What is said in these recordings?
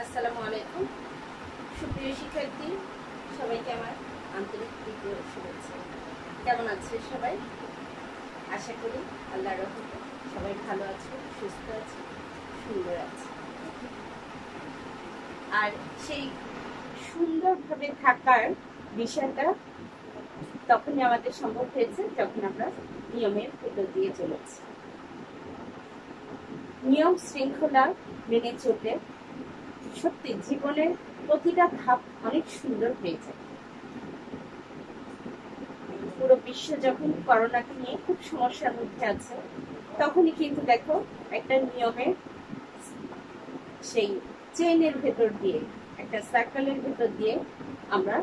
আসসালামু আলাইকুম সুপ্রিয় শিক্ষার্থী, সবাইকে আমার আন্তরিক প্রীতীয় শুভেচ্ছা। কেমন আছে সবাই? আশা করি আল্লাহর রহমতে সবাই ভালো আছো, সুস্থ আছো, সুন্দর আছে। আর সেই সুন্দরভাবে থাকার বিষয়টা তখনই আমাদের সম্ভব হয়েছে যখন আমরা নিয়মের ভেতর দিয়ে চলেছি। নিয়ম শৃঙ্খলা মেনে চলতে সত্যি জীবনের প্রতিটা ধাপ অনেক সুন্দর হয়ে যায়। পুরো বিশ্ব যখন করোনাকে নিয়ে খুব সমস্যার মধ্যে আছে, তখনই কিন্তু দেখো একটা নিয়মের সেই চেইনের ভেতর দিয়ে, একটা সার্কেলের ভেতর দিয়ে আমরা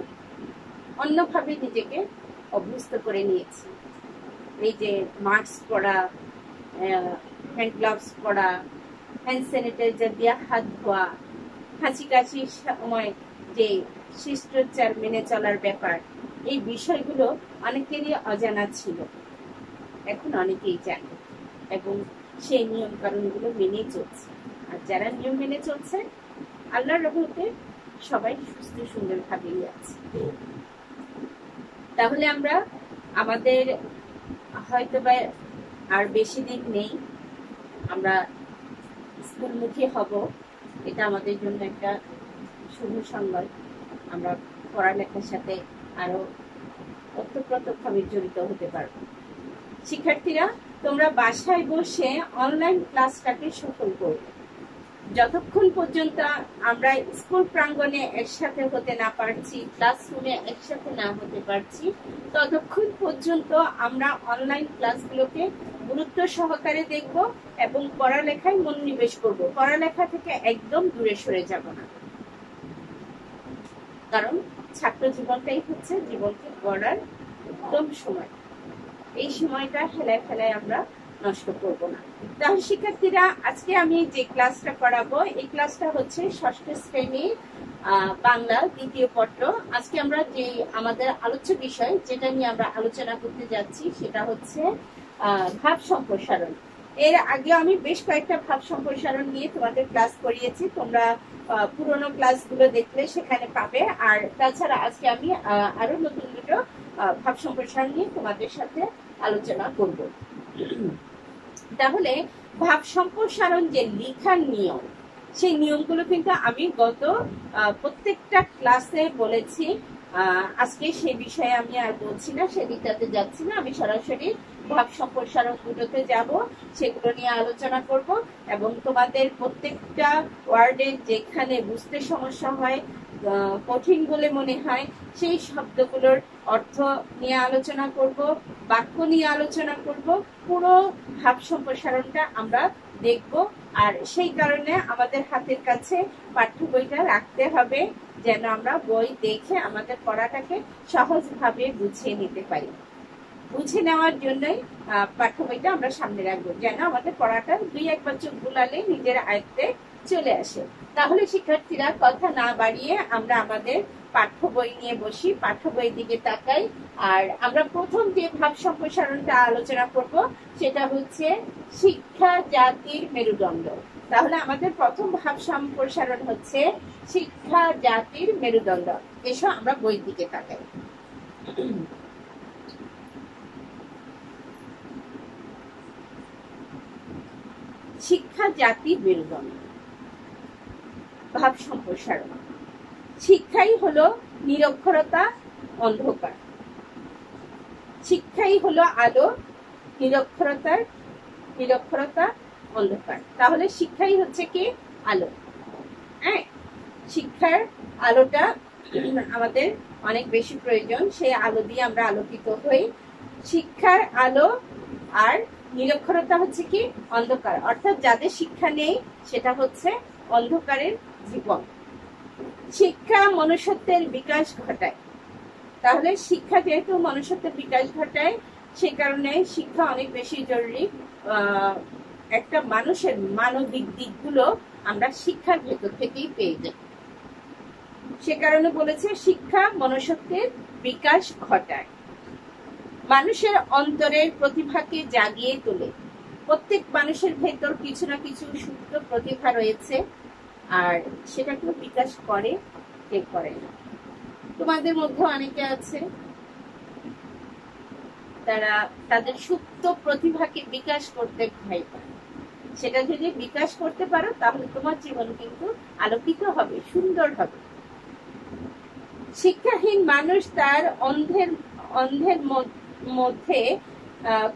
অন্যভাবে নিজেকে অভ্যস্ত করে নিয়েছি। এই যে মাস্ক পরা, হ্যান্ড গ্লাভস পরা, হ্যান্ড স্যানিটাইজার দিয়ে হাত ধোয়া, হাঁচি কাশির সময় যে শিষ্টাচার মেনে চলার ব্যাপার, এই বিষয়গুলো অনেকেরই অজানা ছিল, এখন অনেকেই জানে এবং সেই নিয়ম কানুনগুলো মেনে চলছে। আর যারা নিয়ম মেনে চলছে, আল্লাহর রহমতে সবাই সুস্থ সুন্দরভাবেই আছে। তাহলে আমরা আমাদের হয়তোবা আর বেশি দিন নেই, আমরা স্কুলমুখী হব। এটা আমাদের জন্য একটা শুভ সংবাদ। আমরা পড়ালেখার সাথে আরো ওতপ্রোতভাবে জড়িত হতে পারব। শিক্ষার্থীরা, তোমরা বাসায় বসে অনলাইন ক্লাসটাকে সফল করবে। যতক্ষণ পর্যন্ত আমরা স্কুল প্রাঙ্গণে একসাথে হতে না পারছি, ক্লাসরুমে একসাথে না হতে পারছি, ততক্ষণ পর্যন্ত আমরা অনলাইন ক্লাসগুলোকে গুরুত্ব সহকারে দেখব এবং পড়ালেখায় মনোনিবেশ করব। পড়ালেখা থেকে একদম দূরে সরে যাব না, কারণ ছাত্র জীবনটাই হচ্ছে জীবনকে গড়ার উত্তম সময়। এই সময়টা হেলায় ফেলায় আমরা নষ্ট করব না। তাহলে শিক্ষার্থীরা, আজকে আমি যে ক্লাসটা করাবো, এই ক্লাসটা হচ্ছে ষষ্ঠ শ্রেণী বাংলা দ্বিতীয় পত্র। আজকে আমরা যে আমাদের আলোচ্য বিষয় যেটা নিয়ে আমরা আলোচনা করতে যাচ্ছি, সেটা হচ্ছে ভাব সম্প্রসারণ। এর আগে আমি বেশ কয়েকটা ভাব সম্প্রসারণ নিয়ে তোমাদের ক্লাস করিয়েছি, তোমরা পুরোনো ক্লাসগুলো দেখলে সেখানে পাবে। আর তাছাড়া আজকে আমি আরো নতুন দুটো ভাব সম্প্রসারণ নিয়ে তোমাদের সাথে আলোচনা করব। তাহলে ভাব সম্প্রসারণ যে লেখার নিয়ম, সেই নিয়মগুলো কিন্তু আমি গত প্রত্যেকটা ক্লাসে বলেছি। আজকে সে বিষয়ে আমি আর বলছি না, সেদিকটাতে যাচ্ছি না। আমি সরাসরি ভাব সম্প্রসারণ দুটোতে যাব, সেগুলো নিয়ে আলোচনা করব এবং তোমাদের প্রত্যেকটা ওয়ার্ডে যেখানে বুঝতে সমস্যা হয়, কঠিন বলে মনে হয়, সেই শব্দগুলোর অর্থ নিয়ে আলোচনা করব, বাক্য নিয়ে আলোচনা করব। পুরো ভাব সম্প্রসারণটা আমরা দেখব। আর সেই কারণে আমাদের হাতের কাছে পাঠ্য বইটা রাখতে হবে, যেন আমরা বই দেখে আমাদের পড়াটাকে সহজভাবে বুঝিয়ে নিতে পারি। বুঝে নেওয়ার জন্যই পাঠ্য বইটা আমরা সামনে রাখবো, যেন আমাদের পড়াটা দুই একবার চোখ বুলালে নিজের আয়ত্তে চলে আসে। তাহলে শিক্ষার্থীরা, কথা না বাড়িয়ে আমরা আমাদের পাঠ্য বই নিয়ে বসি, পাঠ্য বইয়ের দিকে তাকাই। আর আমরা প্রথম যে ভাব সম্প্রসারণটা আলোচনা করব, সেটা হচ্ছে শিক্ষা জাতির মেরুদণ্ড। তাহলে আমাদের প্রথম ভাব সম্প্রসারণ হচ্ছে শিক্ষা জাতির মেরুদণ্ড। এসো আমরা বইয়ের দিকে তাকাই। শিক্ষা জাতির মেরুদণ্ড, ভাব সম্প্রসারণ। শিক্ষাই হলো নিরক্ষরতা, অন্ধকার। শিক্ষাই হলো আলো, নিরক্ষরতা অন্ধকার। তাহলে শিক্ষাই হচ্ছে কি? আলো। হ্যাঁ, শিক্ষার আলোটা আমাদের অনেক বেশি প্রয়োজন। সেই আলো দিয়ে আমরা আলোকিত হই। শিক্ষার আলো আর নিরক্ষরতা হচ্ছে কি? অন্ধকার। অর্থাৎ যাদের শিক্ষা নেই, সেটা হচ্ছে অন্ধকারের জীবন। শিক্ষা মনুষ্যত্বের বিকাশ ঘটায়। তাহলে শিক্ষা যেহেতু মনুষ্যত্বের বিকাশ ঘটায়, সে কারণে শিক্ষা অনেক বেশি জরুরি। একটা মানুষের মানবিক দিকগুলো আমরা শিক্ষার ভেতর থেকেই পেয়ে যাই। সে কারণে বলেছে শিক্ষা মনুষ্যত্বের বিকাশ ঘটায়, মানুষের অন্তরের প্রতিভাকে জাগিয়ে তোলে। প্রত্যেক মানুষের ভেতর কিছু না কিছু সুপ্ত প্রতিভা রয়েছে। আর সেটাকে বিকাশ করে, কে করে না। তোমাদের মধ্যে অনেকে আছে তারা তাদের সুপ্ত প্রতিভাকে বিকাশ করতে ভয় পায়। সেটা যদি বিকাশ করতে পারো তাহলে তোমার জীবন কিন্তু আলোকিত হবে, সুন্দর হবে। শিক্ষাহীন মানুষ তার অন্ধের মধ্যে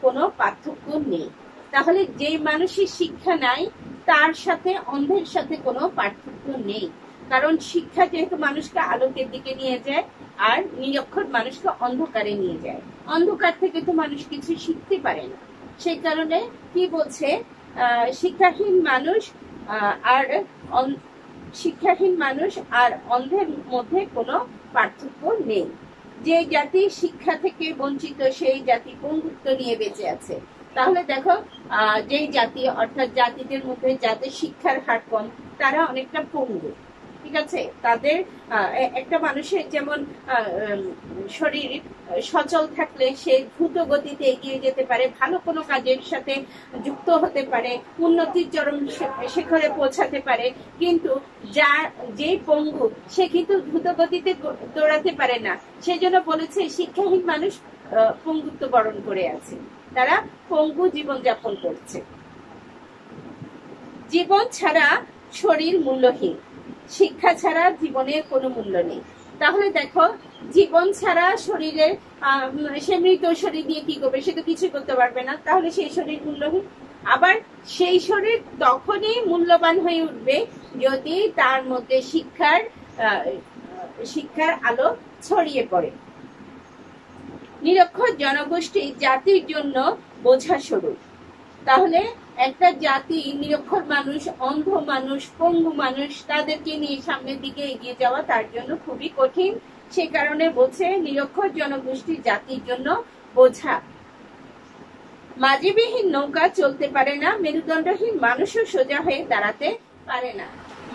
কোনো পার্থক্য নেই। তাহলে যে মানুষের শিক্ষা নাই তার সাথে অন্ধের সাথে কোনো পার্থক্য নেই। কারণ শিক্ষা যেহেতু মানুষকে আলোকের দিকে নিয়ে যায়, আর নিরক্ষর মানুষকে অন্ধকারে নিয়ে যায়। অন্ধকার থেকে তো মানুষ কিছু শিখতে পারে না। সেই কারণে কি বলছে, শিক্ষাহীন মানুষ আর অন্ধের মধ্যে কোনো পার্থক্য নেই। যে জাতি শিক্ষা থেকে বঞ্চিত সেই জাতি পঙ্গুত্ব নিয়ে বেঁচে আছে। তাহলে দেখো, যেই জাতি অর্থাৎ জাতিদের মধ্যে যাদের শিক্ষার হার কম তারা অনেকটা পঙ্গু, ঠিক আছে। তাদের একটা মানুষের যেমন শরীর সচল থাকলে সে দ্রুত গতিতে এগিয়ে যেতে পারে, ভালো কোনো কাজের সাথে যুক্ত হতে পারে, উন্নতির চরম শিখরে পৌঁছাতে পারে। কিন্তু যে পঙ্গু সে কিন্তু দ্রুত গতিতে দৌড়াতে পারে না। সেজন্য বলেছে শিক্ষাহীন মানুষ পঙ্গুত্ব বরণ করে আছে, তারা পঙ্গু জীবন যাপন করছে। জীবন ছাড়া শরীর মূল্যহীন, শিক্ষা ছাড়া জীবনের কোনো মূল্য নেই। তাহলে দেখো, জীবন ছাড়া শরীরের সে মৃত শরীর দিয়ে কি করবে, সে তো কিছু করতে পারবে না, তাহলে সেই শরীর মূল্যহীন। আবার সেই শরীর তখনই মূল্যবান হয়ে উঠবে যদি তার মধ্যে শিক্ষার আলো ছড়িয়ে পড়ে। নিরক্ষর জনগোষ্ঠী জাতির জন্য বোঝা স্বরূপ। তাহলে একটা জাতি, নিরক্ষর মানুষ, অন্ধ মানুষ, পঙ্গু মানুষ, তাদেরকে নিয়ে সামনের দিকে এগিয়ে যাওয়া তার জন্য খুবই কঠিন। সে কারণে বলছে নিরক্ষর জনগোষ্ঠী জাতির জন্য বোঝা। মাঝিবিহীন নৌকা চলতে পারে না, মেরুদণ্ডহীন মানুষও সোজা হয়ে দাঁড়াতে পারে না।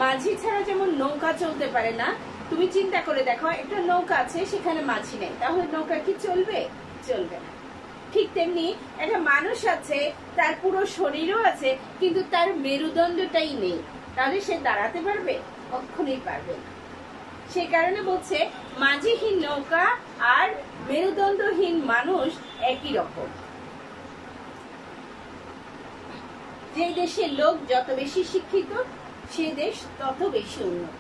মাঝি ছাড়া যেমন নৌকা চলতে পারে না, তুমি চিন্তা করে দেখো, একটা নৌকা আছে সেখানে মাঝি নেই, তাহলে নৌকা কি চলবে? চলবে না। ঠিক তেমনি একটা মানুষ আছে, তার পুরো শরীরও আছে কিন্তু তার মেরুদণ্ডটাই নেই, তাহলে সে দাঁড়াতে পারবে? কখনোই পারবে না। সে কারণে বলছে মাঝিহীন নৌকা আর মেরুদণ্ডহীন মানুষ একই রকম। যে দেশের লোক যত বেশি শিক্ষিত সে দেশ তত বেশি উন্নত।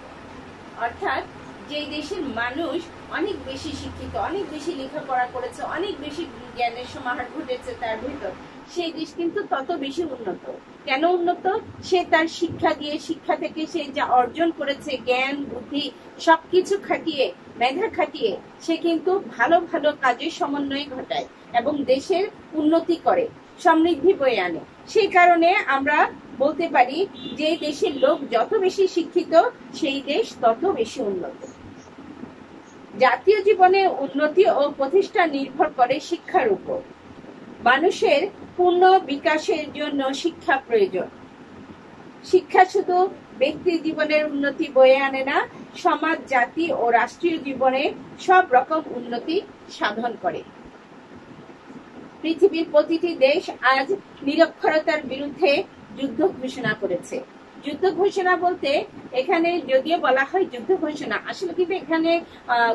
অর্থাৎ যে দেশের মানুষ অনেক বেশি শিক্ষিত, অনেক বেশি লেখাপড়া করেছে, অনেক বেশি জ্ঞানের সমাহার ঘটেছে তার ভিতর, সেই দেশ কিন্তু তত বেশি উন্নত। কেন উন্নত? সে তার শিক্ষা দিয়ে, শিক্ষা থেকে সে যা অর্জন করেছে, জ্ঞান বুদ্ধি সবকিছু খাটিয়ে, মেধা খাটিয়ে সে কিন্তু ভালো ভালো কাজের সমন্বয় ঘটায় এবং দেশের উন্নতি করে, সমৃদ্ধি বয়ে আনে। সেই কারণে আমরা বলতে পারি যে দেশের লোক যত বেশি শিক্ষিত সেই দেশ তত বেশি উন্নত। জাতীয় জীবনে উন্নতি ও প্রতিষ্ঠা নির্ভর করে শিক্ষার উপর। মানুষের পূর্ণ বিকাশের জন্য শিক্ষা প্রয়োজন। শিক্ষা শুধু ব্যক্তি জীবনের উন্নতি বয়ে আনে না, সমাজ, জাতি ও রাষ্ট্রীয় জীবনে সব রকম উন্নতি সাধন করে। পৃথিবীর প্রতিটি দেশ আজ নিরক্ষরতার বিরুদ্ধে যুদ্ধ ঘোষণা করেছে। যুদ্ধ ঘোষণা বলতে এখানে যদিও বলা হয় যুদ্ধ ঘোষণা, আসলে কিন্তু এখানে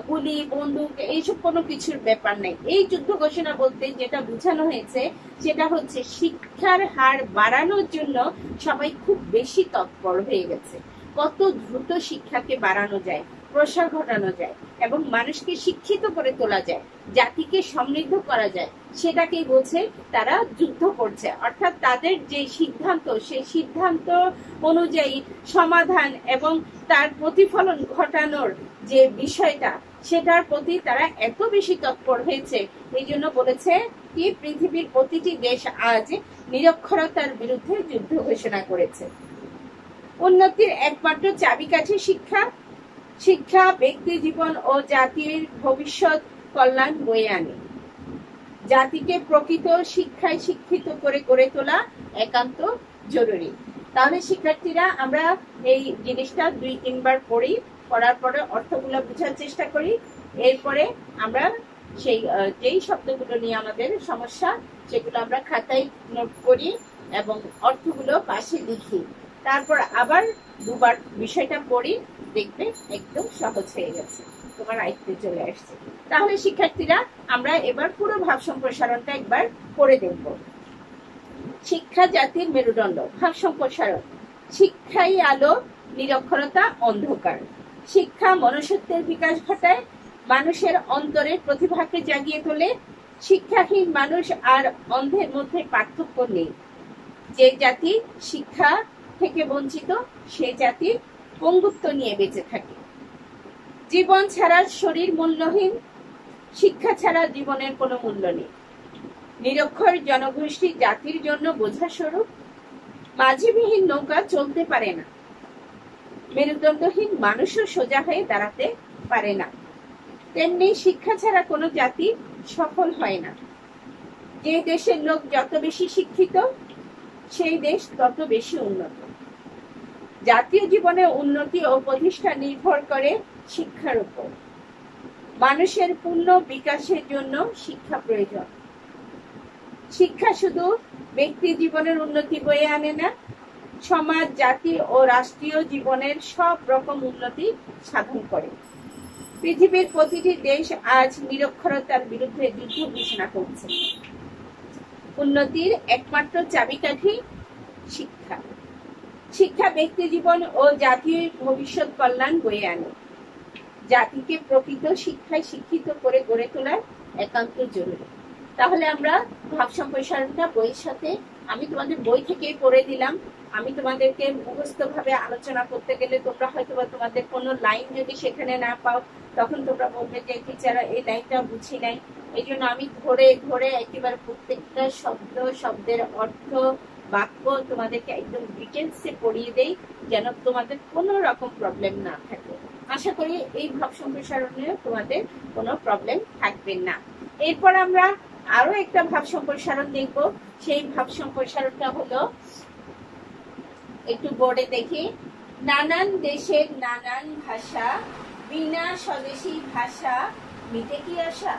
গুলি, বন্দুক এইসব কোনো কিছুর ব্যাপার নেই। এই যুদ্ধ ঘোষণা বলতে যেটা বোঝানো হয়েছে সেটা হচ্ছে শিক্ষার হার বাড়ানোর জন্য সবাই খুব বেশি তৎপর হয়ে গেছে। কত দ্রুত শিক্ষাকে বাড়ানো যায়, প্রসার ঘটানো যায় এবং মানুষকে শিক্ষিত করে তোলা যায়, জাতিকে সমৃদ্ধ করা যায়, সেটাকেই বলছে তারা যুদ্ধ করছে। অর্থাৎ তাদের যে সিদ্ধান্ত, সেই সিদ্ধান্ত অনুযায়ী সমাধান এবং তার প্রতিফলন ঘটানোর যে বিষয়টা, সেটার প্রতি তারা এত বেশি তৎপর হয়েছে। এই জন্য বলেছে কি পৃথিবীর প্রতিটি দেশ আজ নিরক্ষরতার বিরুদ্ধে যুদ্ধ ঘোষণা করেছে। উন্নতির একমাত্র চাবিকাঠি শিক্ষা। শিক্ষা ব্যক্তি জীবন ও জাতির ভবিষ্যৎ কল্যাণ বয়ে আনে। জাতিকে প্রকৃত শিক্ষায় শিক্ষিত করে গড়ে তোলা একান্ত জরুরি। তাহলে শিক্ষার্থীরা আমরা এই জিনিসটা 2-3 বার পড়ি, পড়ার পরে অর্থগুলো বোঝার চেষ্টা করি, এরপরে আমরা সেই যেই শব্দগুলো নিয়ে আমাদের সমস্যা সেগুলো আমরা খাতায় নোট করি এবং অর্থগুলো পাশে লিখি। তারপর আবার দুবার বিষয়টা পড়ি, দেখবে একদম সহজ হয়ে গেছে, তোমার আয়ত্তে চলে আসছে। তাহলে শিক্ষার্থীরা আমরা এবার পুরো ভাব সম্প্রসারণটা একবার করে দেখব। শিক্ষা জাতির মেরুদণ্ড। ভাব সম্প্রসারণ। শিক্ষাই আলো, নিরক্ষরতা অন্ধকার। শিক্ষা মনুষ্যত্বের বিকাশ ঘটায়, মানুষের অন্তরের প্রতিভাকে জাগিয়ে তোলে। শিক্ষাহীন মানুষ আর অন্ধের মধ্যে পার্থক্য নেই। যে জাতি শিক্ষা থেকে বঞ্চিত সে জাতি পঙ্গুত্ব নিয়ে বেঁচে থাকে। জীবন ছাড়া শরীর মূল্যহীন, শিক্ষা ছাড়া জীবনের কোনো মূল্য নেই। নিরক্ষর জনগোষ্ঠী জাতির জন্য বোঝা স্বরূপ। মাঝিবিহীন নৌকা চলতে পারে না, মেরুদণ্ডহীন মানুষও সোজা হয়ে দাঁড়াতে পারে না। তেমনি শিক্ষা ছাড়া কোনো জাতি সফল হয় না। যে দেশের লোক যত বেশি শিক্ষিত সেই দেশ তত বেশি উন্নত। জাতীয় জীবনে উন্নতি ও প্রতিষ্ঠা নির্ভর করে শিক্ষার উপর। মানুষের পূর্ণ বিকাশের জন্য শিক্ষা প্রয়োজন। শিক্ষা শুধু ব্যক্তি জীবনের উন্নতি বয়ে আনে না, সমাজ, জাতি ও রাষ্ট্রীয় জীবনের সব রকম উন্নতি সাধন করে। পৃথিবীর প্রতিটি দেশ আজ নিরক্ষরতার বিরুদ্ধে যুদ্ধ ঘোষণা করছে। উন্নতির একমাত্র চাবিকাঠি শিক্ষা। শিক্ষা ব্যক্তি জীবন ও জাতির ভবিষ্যৎ কল্যাণ বয়ে আনে। জাতিকে প্রকৃত শিক্ষায় শিক্ষিত করে গড়ে তোলা একান্ত জরুরি। তাহলে আমরা ভাব সম্প্রসারণটা বইয়ের সাথে, আমি তোমাদের বই থেকেই পড়ে দিলাম। আমি তোমাদেরকে মুখস্থ ভাবে আলোচনা করতে গেলে তোমরা হয়তো বা তোমাদের কোনো লাইন যদি সেখানে না পাও তখন তোমরা বলবে যে টিচার এই লাইনটা বুঝি নাই। এই জন্য আমি ধরে ধরে একেবারে প্রত্যেকটা শব্দ, শব্দের অর্থ, বাক্য তোমাদেরকে একদম ডিটেলসে পড়িয়ে দেই, যেন তোমাদের কোনো রকম প্রবলেম না থাকে। আশা করি এই ভাব সম্প্রসারণে তোমাদের কোনো প্রবলেম থাকবে না। এরপর আমরা আরো একটা ভাব সম্প্রসারণ দেখব। সেই ভাব সম্প্রসারণটা হলো, একটু বোর্ডে দেখি, নানান দেশের নানান ভাষা, বিনা স্বদেশী ভাষা মিটে কি আশা।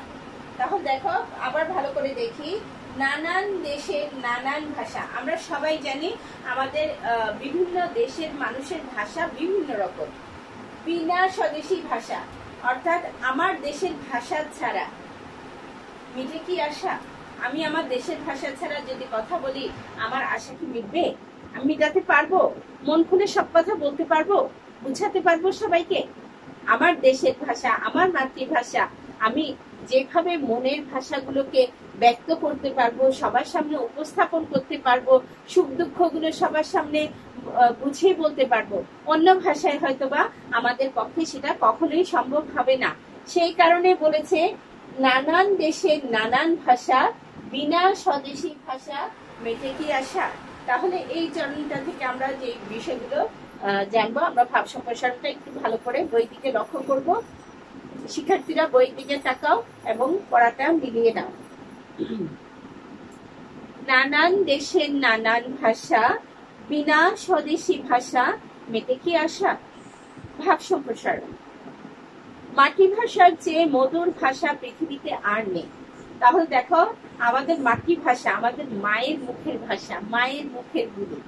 তাহলে দেখো আবার ভালো করে দেখি, নানান দেশের নানান ভাষা। আমরা সবাই জানি আমাদের বিভিন্ন দেশের মানুষের ভাষা বিভিন্ন রকম। বিনা স্বদেশী ভাষা অর্থাৎ আমার দেশের ভাষা ছাড়া মিটে কি আশা। আমি আমার দেশের ভাষা ছাড়া যদি কথা বলি আমার আশা কি মিটবে? আমি মিটাতে পারবো? মন খুলে সব কথা বলতে পারবো? বুঝাতে পারবো সবাইকে? আমার দেশের ভাষা, আমার মাতৃভাষা, আমি যেভাবে মনের ভাষাগুলোকে ব্যক্ত করতে পারবো, সবার সামনে উপস্থাপন করতে পারবো, সুখ দুঃখ গুলো সবার সামনে বুঝিয়ে বলতে পারবো, অন্য ভাষায় হয়তোবা আমাদের পক্ষে সেটা কখনোই সম্ভব হবে না। সেই কারণে বলেছে নানান দেশের নানান ভাষা, বিনা স্বদেশী ভাষা মেটে কি আশা। তাহলে এই চরণটা থেকে আমরা যে বিষয়গুলো জানবো, আমরা ভাব সম্প্রসারণটা একটু ভালো করে বই দিকে লক্ষ্য করব। শিক্ষার্থীরা বই দিকে তাকাও এবং পড়াটা মিলিয়ে নাও। নানান দেশের নানান ভাষা, বিনা স্বদেশী ভাষা মেটে কি আশা। ভাব সম্প্রসারণ। মাতৃভাষার চেয়ে মধুর ভাষা পৃথিবীতে আর নেই। তাহলে দেখো আমাদের মাতৃভাষা, আমাদের মায়ের মুখের ভাষা, মায়ের মুখের গুলি,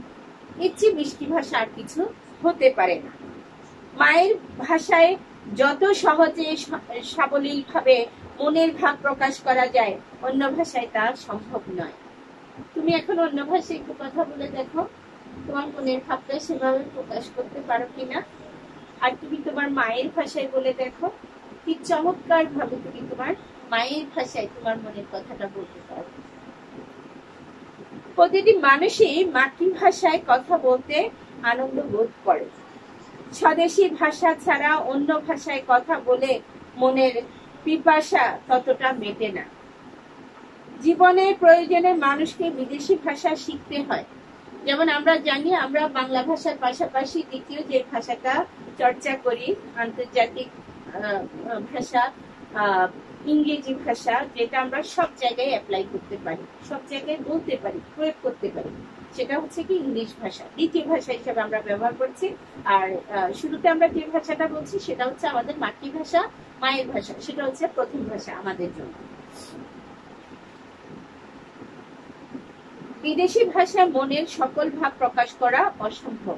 এর চেয়ে মিষ্টি ভাষা আর কিছু হতে পারে না। মায়ের ভাষায় যত সহজে সাবলীল ভাবে মনের ভাব প্রকাশ করা যায় অন্য ভাষায় তা সম্ভব নয়। তুমি এখন অন্য ভাষায় একটু কথা বলে দেখো, তোমার মনের ভাবটা সেভাবে প্রকাশ করতে পারো কিনা। আর তুমি তোমার মায়ের ভাষায় বলে দেখো, কি চমৎকার ভাবে তুমি তোমার মায়ের ভাষায় তোমার মনের কথাটা বলতে পারো। প্রতিটি মানুষই মাতৃভাষায় কথা বলতে আনন্দ বোধ করে। স্বদেশী ভাষা ছাড়া অন্য ভাষায় কথা বলে মনের পিপাসা ততটা মেটে না। জীবনের প্রয়োজনে মানুষকে বিদেশি ভাষা শিখতে হয়। যেমন আমরা জানি আমরা বাংলা ভাষার পাশাপাশি দ্বিতীয় যে ভাষাটা চর্চা করি, আন্তর্জাতিক ভাষা ইংরেজি ভাষা, যেটা আমরা সব জায়গায় অ্যাপ্লাই করতে পারি, সব জায়গায় বলতে পারি, প্রয়োগ করতে পারি, সেটা হচ্ছে কি ইংলিশ ভাষা দ্বিতীয় ভাষা হিসেবে আমরা ব্যবহার করছি। আর শুরুতে আমরা যে ভাষাটা বলছি সেটা হচ্ছে আমাদের মাতৃভাষা, মায়ের ভাষা, সেটা হচ্ছে প্রথম ভাষা আমাদের জন্য। বিদেশি ভাষায় মনের সকল ভাব প্রকাশ করা অসম্ভব।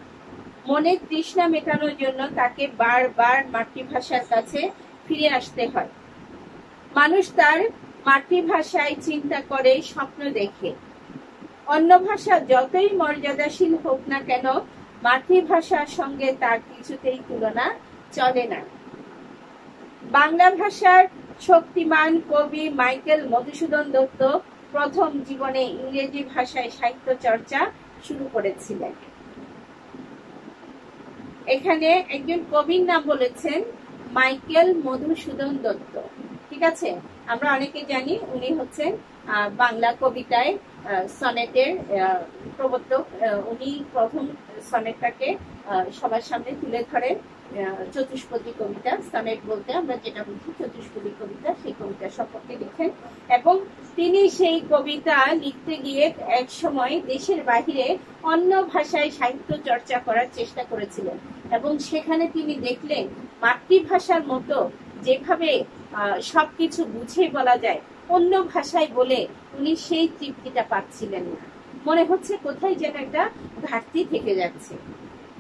মনের তৃষ্ণা মেটানোর জন্য তাকে বারবার মাতৃভাষার কাছে ফিরে আসতে হয়। মানুষ তার মাতৃভাষায় চিন্তা করে, স্বপ্ন দেখে। অন্য ভাষা যতই মর্যাদাশীল হোক না কেন, মাতৃভাষার সঙ্গে তার কিছুতেই তুলনা চলে না। বাংলা ভাষার শক্তিমান কবি মাইকেল মধুসূদন দত্ত প্রথম জীবনে ইংরেজি ভাষায় সাহিত্য চর্চা শুরু করেছিলেন। এখানে একজন কবির নাম বলেছেন মাইকেল মধুসূদন দত্ত, ঠিক আছে। আমরা অনেকে জানি উনি হচ্ছেন বাংলা কবিতায় সনেটের প্রবর্তক। উনি প্রথম সনেটটাকে সবার সামনে তুলে ধরেন। চতুষ্পদী কবিতা, সনেট বলতে আমরা যেটা বুঝি চতুষ্পদী কবিতা, সেই কবিতা সম্পর্কে লিখেন। এবং তিনি সেই কবিতা লিখতে গিয়ে এক সময় দেশের বাহিরে অন্য ভাষায় সাহিত্য চর্চা করার চেষ্টা করেছিলেন এবং সেখানে তিনি দেখলেন মাতৃভাষার মতো যেভাবে সবকিছু বুঝে বলা যায়, অন্য ভাষায় বলে উনি সেই তৃপ্তিটা পাচ্ছিলেন না। মনে হচ্ছে কোথায় যেন একটা ঘাটতি থেকে যাচ্ছে।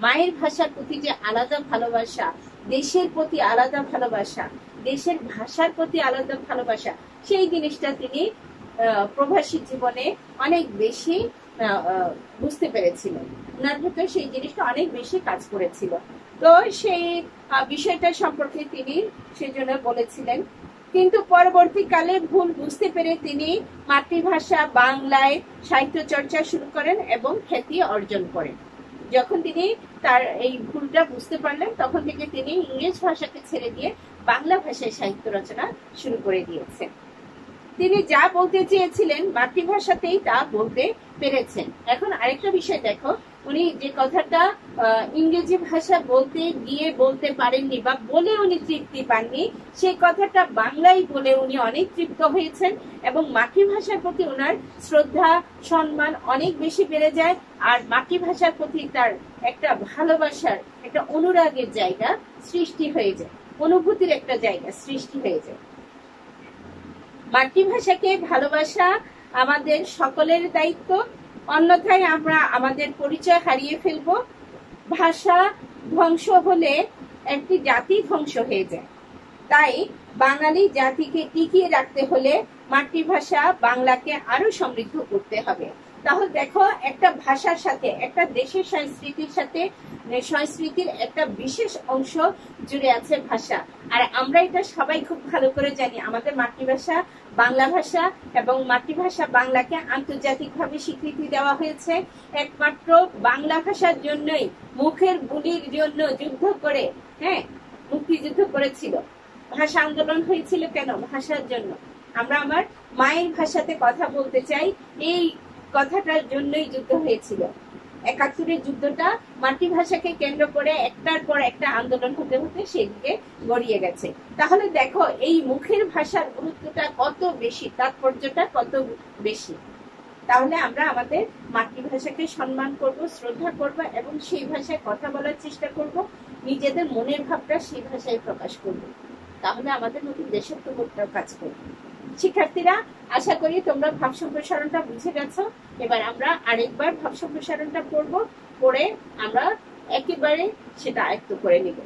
মায়ের ভাষার প্রতি যে আলাদা ভালোবাসা, দেশের প্রতি আলাদা ভালোবাসা, দেশের ভাষার প্রতি আলাদা ভালোবাসা, সেই জিনিসটা তিনি প্রবাসী জীবনে অনেক বেশি বুঝতে পেরেছিলেন। ওনার ভেতরে সেই জিনিসটা অনেক বেশি কাজ করেছিল। তো সেই বিষয়টা সম্পর্কে তিনি সেজন্য বলেছিলেন। কিন্তু পরবর্তীকালে ভুল বুঝতে পেরে তিনি মাতৃভাষা বাংলায় সাহিত্য চর্চা শুরু করেন এবং খ্যাতি অর্জন করেন। যখন তিনি তার এই ভুলটা বুঝতে পারলেন, তখন থেকে তিনি ইংরেজ ভাষাকে ছেড়ে দিয়ে বাংলা ভাষায় সাহিত্য রচনা শুরু করে দিয়েছেন। তিনি যা বলতে চেয়েছিলেন মাতৃভাষাতেই তা বলতে পেরেছেন। এখন আরেকটা বিষয় দেখো, উনি যে কথাটা ইংরেজি ভাষা বলতে গিয়ে বলতে পারেননি বা বলে উনি তৃপ্তি পাননি, সেই কথাটা বাংলায় বলে উনি অনেক তৃপ্ত হয়েছেন এবং মাতৃভাষার প্রতি ওনার শ্রদ্ধা সম্মান অনেক বেশি বেড়ে যায়। আর মাতৃভাষার প্রতি তার একটা ভালোবাসার, একটা অনুরাগের জায়গা সৃষ্টি হয়ে যায়, অনুভূতির একটা জায়গা সৃষ্টি হয়ে যায়। মাতৃভাষাকে ভালোবাসা আমাদের সকলের দায়িত্ব, অন্যথায় আমরা আমাদের পরিচয় হারিয়ে ফেলবো। ভাষা ধ্বংস হলে একটি জাতি ধ্বংস হয়ে যায়। তাই বাঙালি জাতিকে টিকিয়ে রাখতে হলে মাতৃভাষা বাংলাকে আরো সমৃদ্ধ করতে হবে। তাহলে দেখো, একটা ভাষার সাথে, একটা দেশের সংস্কৃতির সাথে, সংস্কৃতির একটা বিশেষ অংশ জুড়ে আছে ভাষা। আর আমরা এটা সবাই খুব ভালো করে জানি, আমাদের মাতৃভাষা বাংলা ভাষা এবং মাতৃভাষা বাংলাকে আন্তর্জাতিকভাবে স্বীকৃতি দেওয়া হয়েছে। একমাত্র বাংলা ভাষার জন্যই মুখের গুলির জন্য যুদ্ধ করে, মুক্তিযুদ্ধ করেছিল। ভাষা আন্দোলন হয়েছিল কেন? ভাষার জন্য। আমরা আমার মায়ের ভাষাতে কথা বলতে চাই, এই কথাটার জন্যই যুদ্ধ হয়েছিল। ৭১-এর যুদ্ধটা মাতৃভাষাকে কেন্দ্র করে একটার পর একটা আন্দোলন হতে হতে সেদিকে গড়িয়ে গেছে। তাহলে দেখো এই মুখের ভাষার গুরুত্বটা কত বেশি, তাৎপর্যটা কত বেশি। তাহলে আমরা আমাদের মাতৃভাষাকে সম্মান করব, শ্রদ্ধা করব এবং সেই ভাষায় কথা বলার চেষ্টা করব, নিজেদের মনের ভাবটা সেই ভাষায় প্রকাশ করব। তাহলে আমাদের নতুন দেশাত্মবোধটাও কাজ করবে। শিক্ষার্থীরা, আশা করি তোমরা ভাব সম্প্রসারণটা বুঝে গেছো। এবার আমরা আরেকবার ভাব সম্প্রসারণটা পড়ব, পড়ে আমরা একেবারে সেটা আয়ত্ত করে নিব।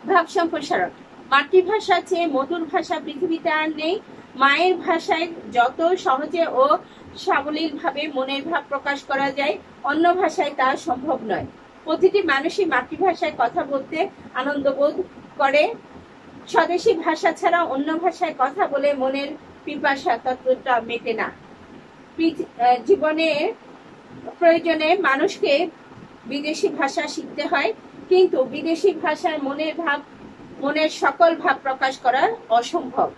ভাব সম্প্রসারণ। মাতৃভাষা চেয়ে মধুর ভাষা পৃথিবীতে আর নেই। মায়ের ভাষায় যত সহজে ও সাবলীল ভাবে মনের ভাব প্রকাশ করা যায়, অন্য ভাষায় তা সম্ভব নয়। প্রতিটি মানুষই মাতৃভাষায় কথা বলতে আনন্দ বোধ করে। স্বদেশী ভাষা ছাড়া অন্য ভাষায় কথা বলে মনের পিপাসা ততটা মেটে না। জীবনের প্রয়োজনে মানুষকে বিদেশি ভাষা শিখতে হয়, কিন্তু বিদেশি ভাষায় মনের সকল ভাব প্রকাশ করা অসম্ভব।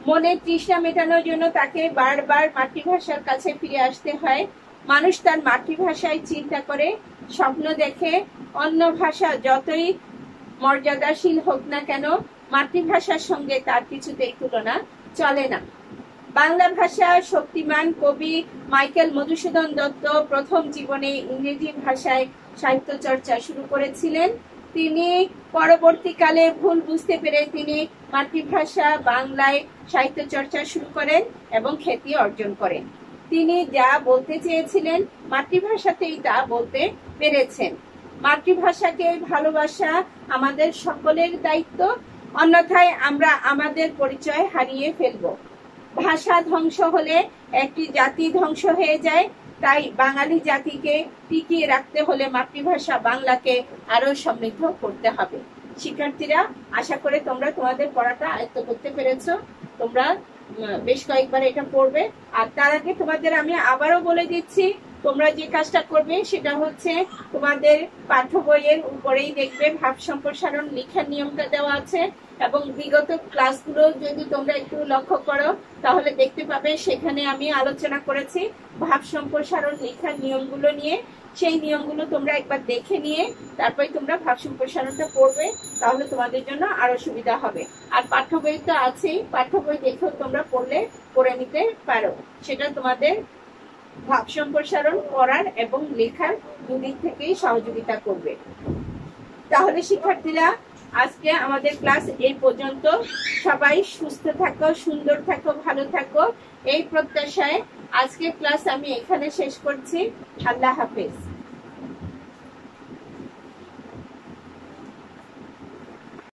মনের তৃষ্ণা মেটানোর জন্য তাকে বারবার মাতৃভাষার কাছে ফিরে আসতে হয়। মানুষ তার মাতৃভাষায় চিন্তা করে, স্বপ্ন দেখে। অন্য ভাষা যতই মর্যাদাশীল হোক না কেন, মাতৃভাষার সঙ্গে তার কিছুতেই তুলনা চলে না। বাংলা ভাষার শক্তিমান কবি মাইকেল মধুসূদন দত্ত প্রথম জীবনে ইংরেজি ভাষায় সাহিত্য চর্চা শুরু করেছিলেন। তিনি পরবর্তীকালে ভুল বুঝতে পেরে তিনি মাতৃভাষা বাংলায় সাহিত্য চর্চা শুরু করেন এবং খ্যাতি অর্জন করেন। তিনি যা বলতে চেয়েছিলেন মাতৃভাষাতেই তা বলতে পেরেছেন। মাতৃভাষাকে ভালোবাসা আমাদের সকলের দায়িত্ব, অন্যথায় আমরা আমাদের পরিচয় হারিয়ে ফেলবো। ভাষা ধ্বংস হলে একটি জাতি ধ্বংস হয়ে যায়। তাই বাঙালি জাতিকে টিকিয়ে রাখতে হলে মাতৃভাষা বাংলাকে আরো সমৃদ্ধ করতে হবে। শিক্ষার্থীরা, আশা করে তোমরা তোমাদের পড়াটা আয়ত্ত করতে পেরেছো। তোমরা বেশ কয়েকবার এটা পড়বে। আর তার আগে তোমাদের আমি আবারও বলে দিচ্ছি, তোমরা যে কাজটা করবে সেটা হচ্ছে তোমাদের পাঠ্য বইয়ের উপরেই দেখবে ভাব সম্প্রসারণ লেখার নিয়মটা দেওয়া আছে, এবং বিগত ক্লাসগুলো যদি তোমরা একটু লক্ষ্য করো তাহলে দেখতে পাবে সেখানে আমি আলোচনা করেছি ভাব সম্প্রসারণ লেখার নিয়মগুলো নিয়ে। সেই নিয়মগুলো তোমরা একবার দেখে নিয়ে তারপরে তোমরা ভাব সম্প্রসারণটা পড়বে, তাহলে তোমাদের জন্য আরো সুবিধা হবে। আর পাঠ্য বই তো আছেই, পাঠ্য বই দেখেও তোমরা পড়ে নিতে পারো। সেটা তোমাদের ভাব সম্প্রসারণ পড়ার এবং লেখার দুদিক থেকেই সহযোগিতা করবে। তাহলে শিক্ষার্থীরা, আজকে আমাদের ক্লাস এই পর্যন্ত। সবাই সুস্থ থাকো, সুন্দর থাকো, ভালো থাকো, এই প্রত্যাশায় আজকের ক্লাস আমি এখানে শেষ করছি। আল্লাহ হাফেজ।